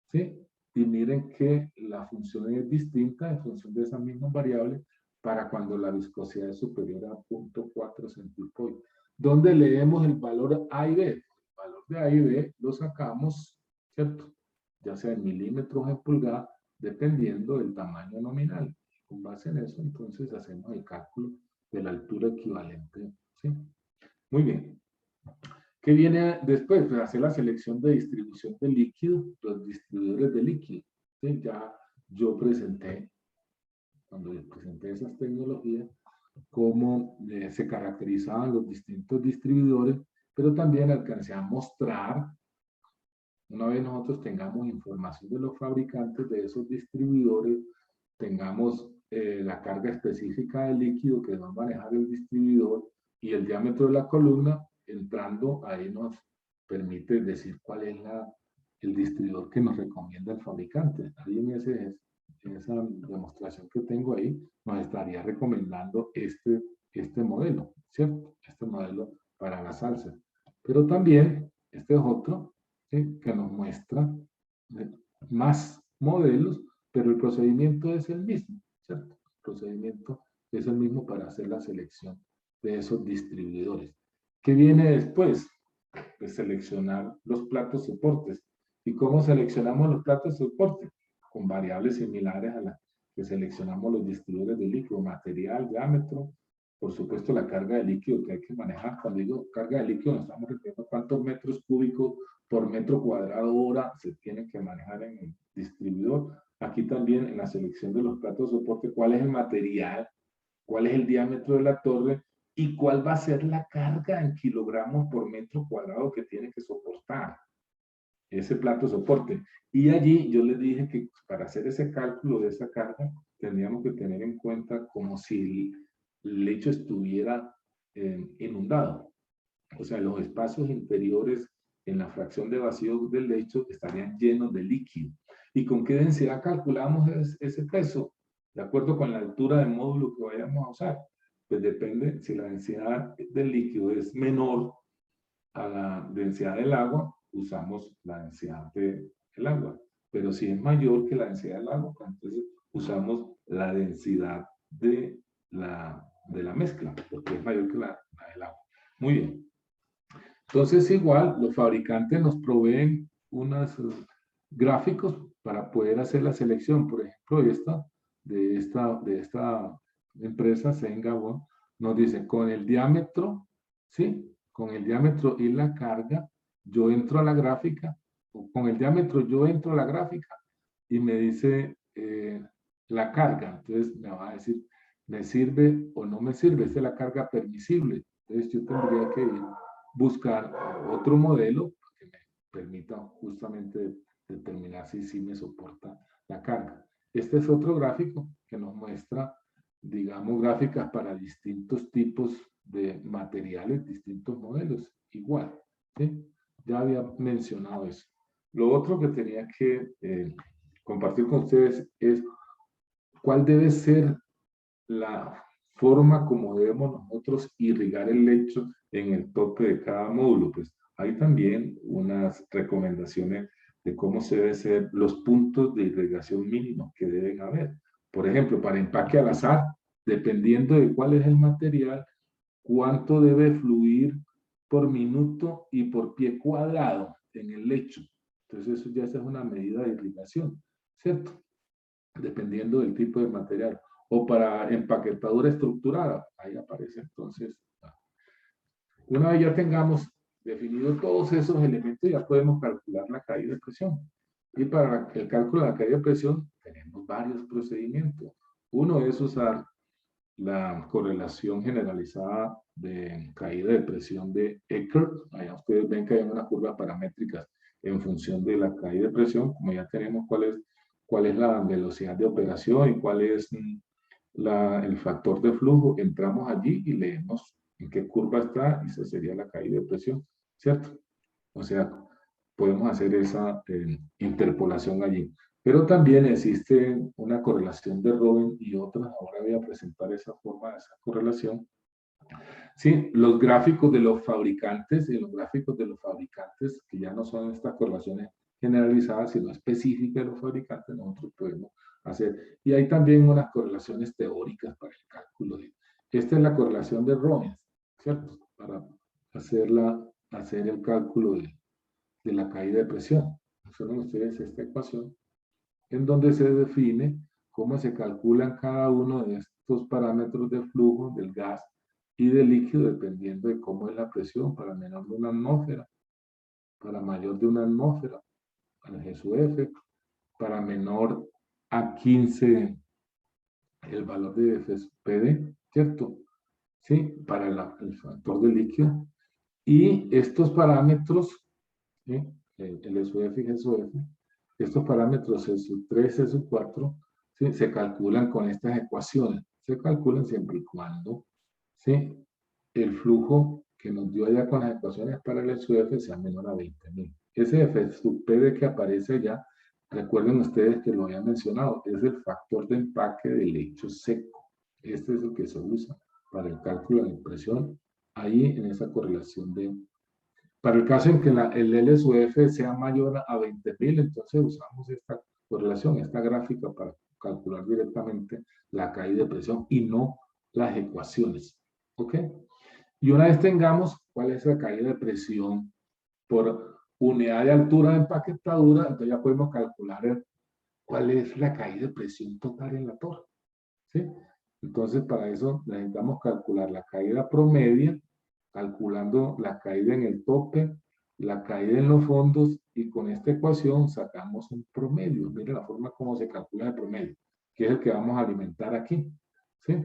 ¿sí?, y miren que la función es distinta en función de esas mismas variables para cuando la viscosidad es superior a 0.4 centipoid. ¿Dónde leemos el valor A y B? El valor de A y B lo sacamos, ¿cierto? Ya sea en milímetros o en pulgadas, dependiendo del tamaño nominal. Con base en eso, entonces hacemos el cálculo de la altura equivalente, ¿sí? Muy bien. ¿Qué viene después? Pues hacer la selección de distribución de líquido, los distribuidores de líquido. ¿Sí? Ya yo presenté, cuando presenté esas tecnologías, cómo se caracterizaban los distintos distribuidores, pero también alcancé a mostrar, una vez nosotros tengamos información de los fabricantes de esos distribuidores, tengamos la carga específica del líquido que va a manejar el distribuidor y el diámetro de la columna, entrando ahí nos permite decir cuál es el distribuidor que nos recomienda el fabricante. Ahí en esa demostración que tengo ahí, nos estaría recomendando este modelo, ¿cierto? Este modelo para la salsa. Pero también, este es otro, ¿sí? Que nos muestra más modelos, pero el procedimiento es el mismo, ¿cierto? El procedimiento es el mismo para hacer la selección de esos distribuidores. ¿Qué viene después? Pues seleccionar los platos soportes. ¿Y cómo seleccionamos los platos soportes? Con variables similares a las que seleccionamos los distribuidores de líquido, material, diámetro, por supuesto la carga de líquido que hay que manejar. Cuando digo carga de líquido nos estamos refiriendo a cuántos metros cúbicos por metro cuadrado hora se tienen que manejar en el distribuidor. Aquí también en la selección de los platos de soporte, cuál es el material, cuál es el diámetro de la torre y cuál va a ser la carga en kilogramos por metro cuadrado que tiene que soportar ese plato de soporte. Y allí yo les dije que para hacer ese cálculo de esa carga tendríamos que tener en cuenta como si el lecho estuviera inundado. O sea, los espacios interiores en la fracción de vacío del lecho estarían llenos de líquido. ¿Y con qué densidad calculamos ese peso? De acuerdo con la altura del módulo que vayamos a usar. Pues depende, si la densidad del líquido es menor a la densidad del agua, usamos la densidad del agua. Pero si es mayor que la densidad del agua, pues entonces usamos la densidad de la mezcla, porque es mayor que la del agua. Muy bien. Entonces, igual, los fabricantes nos proveen unos gráficos para poder hacer la selección. Por ejemplo, de esta empresa, Sengabon, nos dice, con el diámetro, ¿sí? Con el diámetro y la carga, yo entro a la gráfica, o con el diámetro yo entro a la gráfica y me dice la carga. Entonces, me va a decir, ¿me sirve o no me sirve? Esta es la carga permisible. Entonces, yo tendría que ir buscar otro modelo que me permita justamente determinar si me soporta la carga. Este es otro gráfico que nos muestra, digamos, gráficas para distintos tipos de materiales, distintos modelos. Igual, ¿sí? Ya había mencionado eso. Lo otro que tenía que compartir con ustedes es cuál debe ser la forma como debemos nosotros irrigar el lecho en el tope de cada módulo. Pues hay también unas recomendaciones de cómo se deben ser los puntos de irrigación mínimos que deben haber. Por ejemplo, para empaque al azar, dependiendo de cuál es el material, cuánto debe fluir por minuto y por pie cuadrado en el lecho. Entonces eso ya es una medida de irrigación, ¿cierto? Dependiendo del tipo de material. O para empaquetadura estructurada, ahí aparece entonces. Una vez ya tengamos definido todos esos elementos, ya podemos calcular la caída de presión. Y para el cálculo de la caída de presión tenemos varios procedimientos. Uno es usar la correlación generalizada de caída de presión de Eckert. Allá ustedes ven que hay unas curvas paramétricas en función de la caída de presión, como ya tenemos cuál es la velocidad de operación y cuál es el factor de flujo, entramos allí y leemos en qué curva está y esa sería la caída de presión, ¿cierto? O sea, podemos hacer esa interpolación allí. Pero también existe una correlación de Robin y otras. Ahora voy a presentar esa forma de esa correlación. Sí, los gráficos de los fabricantes y los gráficos de los fabricantes, que ya no son estas correlaciones generalizada, sino específica de los fabricantes, nosotros podemos hacer. Y hay también unas correlaciones teóricas para el cálculo. Esta es la correlación de Robbins, ¿cierto? Para hacer el cálculo de la caída de presión. Observen ustedes esta ecuación, en donde se define cómo se calculan cada uno de estos parámetros de flujo del gas y del líquido, dependiendo de cómo es la presión, para menor de una atmósfera, para mayor de una atmósfera, para G sub F, para menor a 15 el valor de F sub PD, ¿cierto? ¿Sí? Para el factor de líquido. Y estos parámetros, ¿sí? El SUF y GSUF, estos parámetros C sub 3, C sub 4, ¿sí? Se calculan con estas ecuaciones. Se calculan siempre y cuando, ¿sí? El flujo que nos dio allá con las ecuaciones para el SUF sea menor a 20.000. Ese F sub P que aparece allá, recuerden ustedes que lo había mencionado, es el factor de empaque del lecho seco. Este es el que se usa para el cálculo de la presión, ahí en esa correlación de... Para el caso en que el L sub F sea mayor a 20.000, entonces usamos esta correlación, esta gráfica para calcular directamente la caída de presión y no las ecuaciones. ¿Ok? Y una vez tengamos cuál es la caída de presión por unidad de altura de empaquetadura, entonces ya podemos calcular cuál es la caída de presión total en la torre. ¿Sí? Entonces, para eso necesitamos calcular la caída promedia, calculando la caída en el tope, la caída en los fondos, y con esta ecuación sacamos un promedio. Mire la forma como se calcula el promedio, que es el que vamos a alimentar aquí. ¿Sí?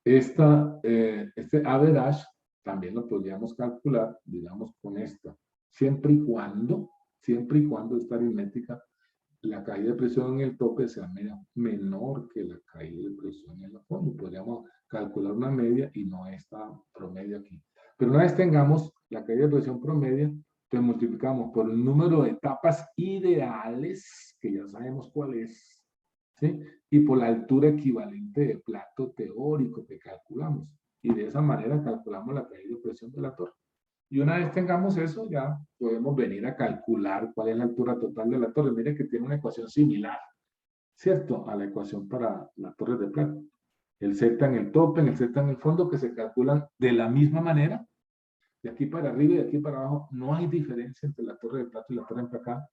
Este average también lo podríamos calcular, digamos, con esta, siempre y cuando esta aritmética, la caída de presión en el tope sea menor que la caída de presión en el fondo. Podríamos calcular una media y no esta promedio aquí. Pero una vez tengamos la caída de presión promedio, pues multiplicamos por el número de etapas ideales, que ya sabemos cuál es, ¿sí? Y por la altura equivalente de plato teórico que calculamos. Y de esa manera calculamos la caída de presión de la torre. Y una vez tengamos eso, ya podemos venir a calcular cuál es la altura total de la torre. Mire que tiene una ecuación similar, ¿cierto? A la ecuación para la torre de plata. El Z en el tope, el Z en el fondo, que se calculan de la misma manera. De aquí para arriba y de aquí para abajo, no hay diferencia entre la torre de plata y la torre de acá.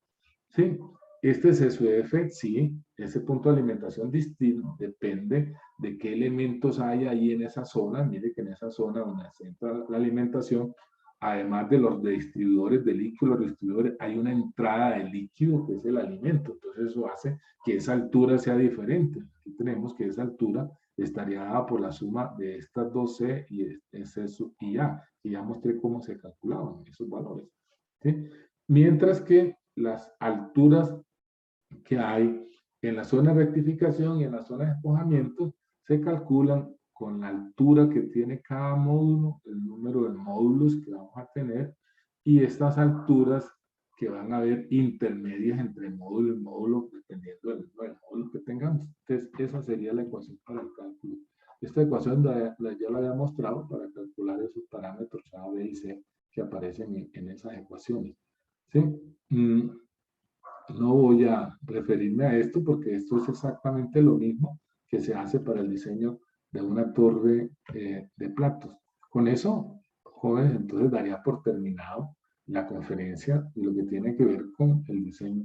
¿Sí? Este es SUF, sí, ese punto de alimentación distinto depende de qué elementos hay ahí en esa zona. Mire que en esa zona donde se entra la alimentación, además de los distribuidores de líquido, los distribuidores, hay una entrada de líquido que es el alimento. Entonces eso hace que esa altura sea diferente. Aquí tenemos que esa altura estaría dada por la suma de estas dos C y S sub y A. Y ya mostré cómo se calculaban esos valores. ¿Sí? Mientras que las alturas que hay en la zona de rectificación y en la zona de despojamiento se calculan con la altura que tiene cada módulo, el número de módulos que vamos a tener, y estas alturas que van a haber intermedias entre módulo y módulo, dependiendo del módulo que tengamos. Entonces, esa sería la ecuación para el cálculo. Esta ecuación ya la había mostrado para calcular esos parámetros A, B y C que aparecen en esas ecuaciones. ¿Sí? No voy a referirme a esto porque esto es exactamente lo mismo que se hace para el diseño de una torre de platos. Con eso, jóvenes, entonces daría por terminado la conferencia y lo que tiene que ver con el diseño.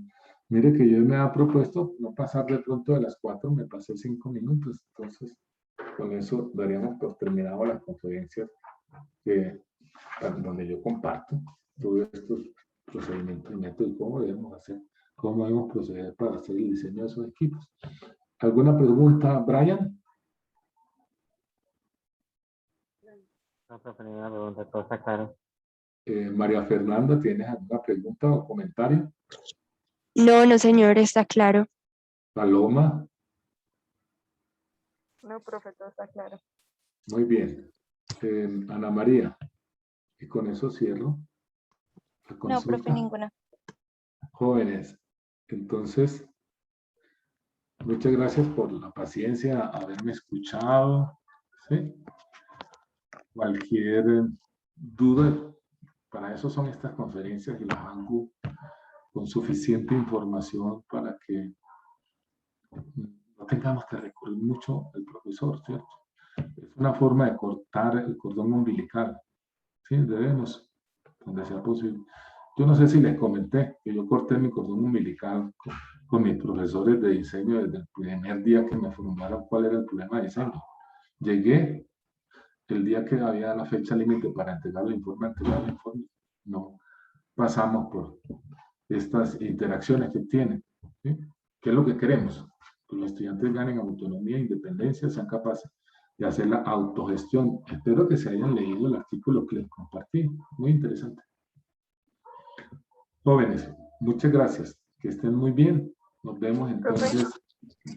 Mire que yo me había propuesto no pasar de pronto de las 4, me pasé 5 minutos, entonces con eso daríamos por terminado las conferencias donde yo comparto todos estos procedimientos y métodos, cómo debemos hacer, cómo debemos proceder para hacer el diseño de esos equipos. ¿Alguna pregunta, Brian? No, profe, ninguna pregunta, todo está claro. María Fernanda, ¿tienes alguna pregunta o comentario? No, no, señor, está claro. Paloma. No, profe, todo está claro. Muy bien. Ana María. Y con eso cierro la No, consulta. profe, ninguna. Jóvenes, entonces, muchas gracias por la paciencia, haberme escuchado. ¿Sí? Cualquier duda, para eso son estas conferencias y las ANGU, con suficiente información para que no tengamos que recurrir mucho al profesor, ¿cierto? Es una forma de cortar el cordón umbilical, ¿sí? Debemos, donde sea posible. Yo no sé si les comenté que yo corté mi cordón umbilical con mis profesores de diseño desde el primer día que me formaron cuál era el problema de diseño. Llegué el día que había la fecha límite para entregar el informe, no pasamos por estas interacciones que tienen, ¿sí? ¿Qué es lo que queremos? Que los estudiantes ganen autonomía e independencia, sean capaces de hacer la autogestión. Espero que se hayan leído el artículo que les compartí, muy interesante. Jóvenes, muchas gracias, que estén muy bien. Nos vemos entonces.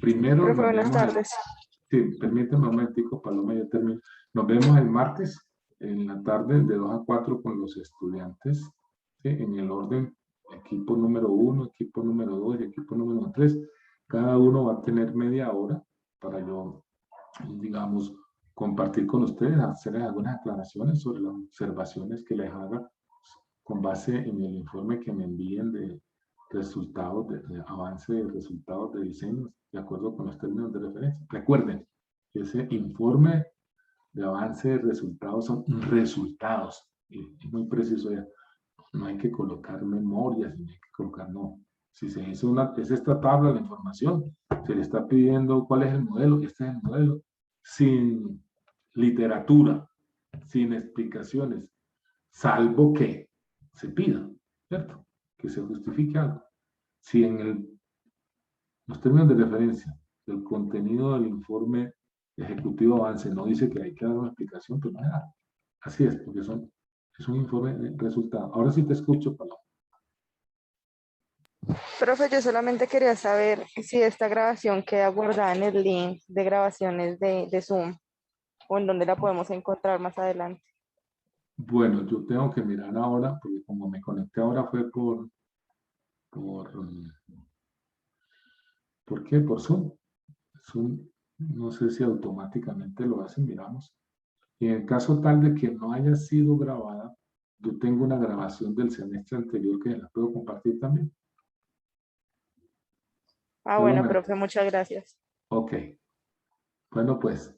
Primero Profe, nos buenas vemos. tardes. Sí, permíteme un momentico, Paloma, yo termino. Nos vemos el martes en la tarde de 2 a 4 con los estudiantes, ¿sí? En el orden, equipo número 1, equipo número 2 y equipo número 3. Cada uno va a tener media hora para yo, digamos, compartir con ustedes, hacerles algunas aclaraciones sobre las observaciones que les haga con base en el informe que me envíen de resultados, de avance de resultados de diseño, de acuerdo con los términos de referencia. Recuerden que ese informe de avance de resultados son resultados, y es muy preciso ya. No hay que colocar memorias, no hay que colocar, no. Si se hizo es esta tabla de información, se le está pidiendo cuál es el modelo, este es el modelo, sin literatura, sin explicaciones, salvo que se pida, ¿cierto? Que se justifique algo. Si en los términos de referencia del contenido del informe ejecutivo avance no dice que hay que dar una explicación, pues no hay nada. Así es, porque es un informe de resultado. Ahora sí te escucho, Paloma. Profe, yo solamente quería saber si esta grabación queda guardada en el link de grabaciones de Zoom o en dónde la podemos encontrar más adelante. Bueno, yo tengo que mirar ahora, porque como me conecté ahora fue ¿por qué? Por Zoom. Zoom, no sé si automáticamente lo hace, miramos. Y en el caso tal de que no haya sido grabada, yo tengo una grabación del semestre anterior que la puedo compartir también. Ah, bueno, profe, muchas gracias. Ok. Bueno, pues,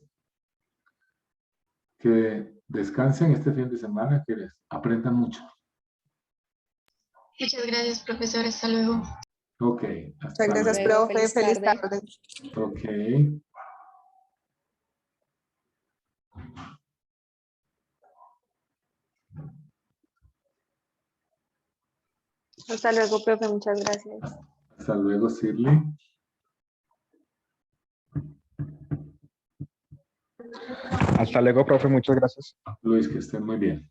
que descansen este fin de semana, que les aprendan mucho. Muchas gracias, profesor. Hasta luego. Ok. Muchas gracias, luego. profe. Feliz Tarde. tarde. Ok. Hasta luego, profe. Muchas gracias. Hasta luego, Shirley. Hasta luego, profe. Muchas gracias. Luis, que estén muy bien.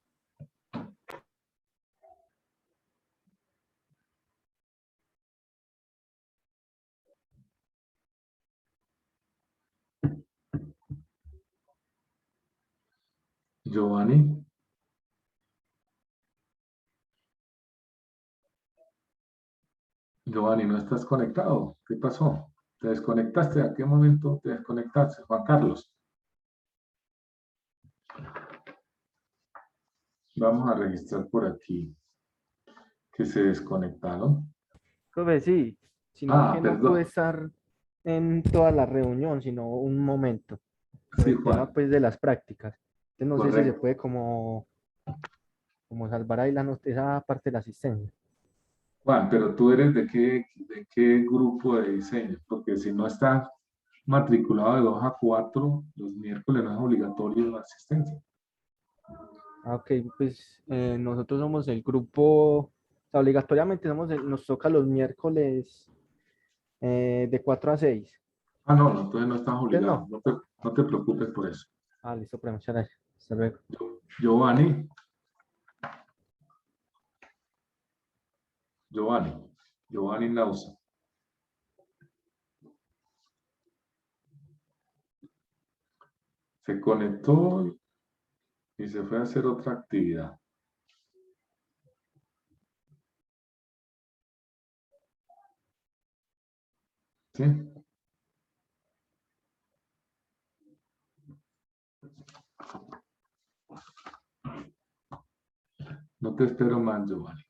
Giovanni. Giovanni, ¿no estás conectado? ¿Qué pasó? ¿Te desconectaste? ¿A qué momento te desconectaste? Juan Carlos. Vamos a registrar por aquí que se desconectaron. Profe, sí, sino que no pude Perdón. estar en toda la reunión, sino un momento, por Sí, el tema Juan. pues de las prácticas. Entonces no sé si se Correcto. puede como salvar ahí esa parte de la asistencia. Juan, pero tú eres de qué grupo de diseño? Porque si no estás matriculado de 2 a 4, los miércoles no es obligatorio la asistencia. Ah, ok, pues nosotros somos el grupo, o sea, obligatoriamente nos toca los miércoles de 4 a 6. Ah, no, no, entonces no estás Entonces obligado. no. No te preocupes por eso. Ah, listo, profe, muchas gracias. Hasta luego. Giovanni. Giovanni Nausa. Se conectó y se fue a hacer otra actividad. ¿Sí? No te espero más, Giovanni.